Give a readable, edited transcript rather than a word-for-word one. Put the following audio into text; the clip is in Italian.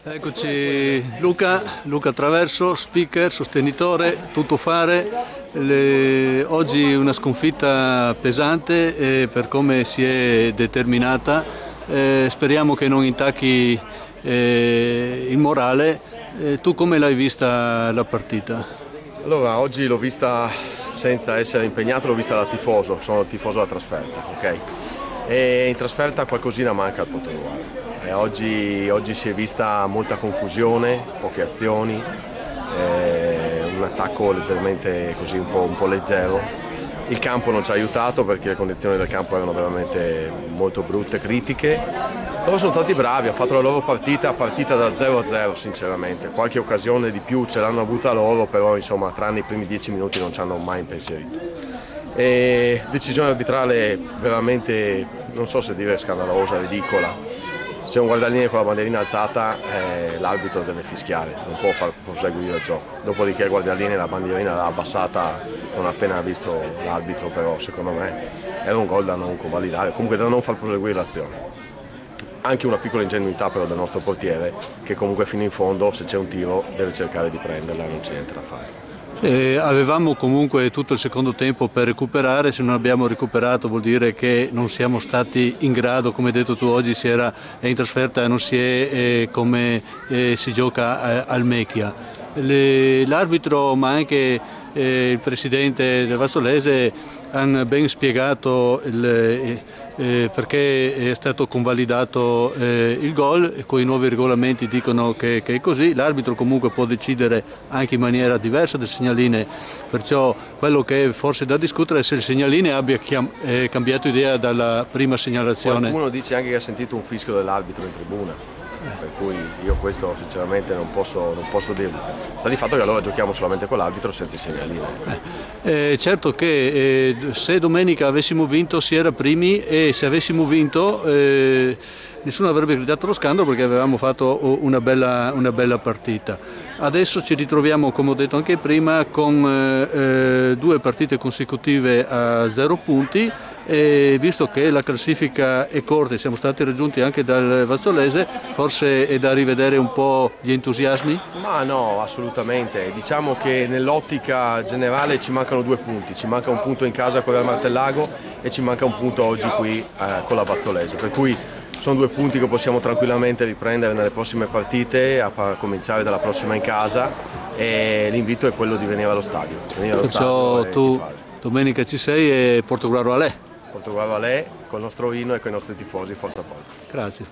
Eccoci Luca Traverso, speaker, sostenitore, tuttofare. Oggi una sconfitta pesante per come si è determinata. Speriamo che non intacchi il morale. Tu come l'hai vista la partita? Allora, oggi l'ho vista senza essere impegnato, l'ho vista da tifoso, sono il tifoso da trasferta, ok? E in trasferta qualcosina manca al Portogallo. Oggi si è vista molta confusione, poche azioni, un attacco leggermente così un po' leggero. Il campo non ci ha aiutato perché le condizioni del campo erano veramente molto brutte, critiche. Loro sono stati bravi, hanno fatto la loro partita da 0-0 sinceramente. Qualche occasione di più ce l'hanno avuta loro, però insomma tranne i primi 10 minuti non ci hanno mai impensierito. Decisione arbitrale veramente, non so se dire scandalosa, ridicola. Se c'è un guardalinee con la bandierina alzata, l'arbitro deve fischiare, non può far proseguire il gioco. Dopodiché il guardalinee la bandierina l'ha abbassata non appena visto l'arbitro, però secondo me era un gol da non convalidare, comunque da non far proseguire l'azione. Anche una piccola ingenuità però del nostro portiere, che comunque fino in fondo, se c'è un tiro, deve cercare di prenderla, non c'è niente da fare. Avevamo comunque tutto il secondo tempo per recuperare. Se non abbiamo recuperato vuol dire che non siamo stati in grado, come hai detto tu oggi è in trasferta e non si è come si gioca al Mechia. L'arbitro ma anche il presidente del Vazzolese hanno ben spiegato perché è stato convalidato il gol, e con i nuovi regolamenti dicono che è così. L'arbitro comunque può decidere anche in maniera diversa del segnaline, perciò quello che è forse da discutere è se il segnaline abbia cambiato idea dalla prima segnalazione. Qualcuno dice anche che ha sentito un fischio dell'arbitro in tribuna, per cui io questo sinceramente non posso dirlo. Sta di fatto che allora giochiamo solamente con l'arbitro senza i segnalini. Certo che se domenica avessimo vinto si era primi, e se avessimo vinto nessuno avrebbe gridato lo scandalo perché avevamo fatto una bella partita. Adesso ci ritroviamo, come ho detto anche prima, con 2 partite consecutive a 0 punti, e visto che la classifica è corta e siamo stati raggiunti anche dal Vazzolese, forse è da rivedere un po' gli entusiasmi? Ma no, assolutamente. Diciamo che nell'ottica generale ci mancano 2 punti, ci manca un punto in casa con il Martellago e ci manca un punto oggi qui con la Vazzolese, per cui sono 2 punti che possiamo tranquillamente riprendere nelle prossime partite, a cominciare dalla prossima in casa, e l'invito è quello di venire allo stadio. Perciò tu domenica ci sei e Portogallo a lei. Portogallo a lei, col nostro vino e con i nostri tifosi, forza Porto. Grazie.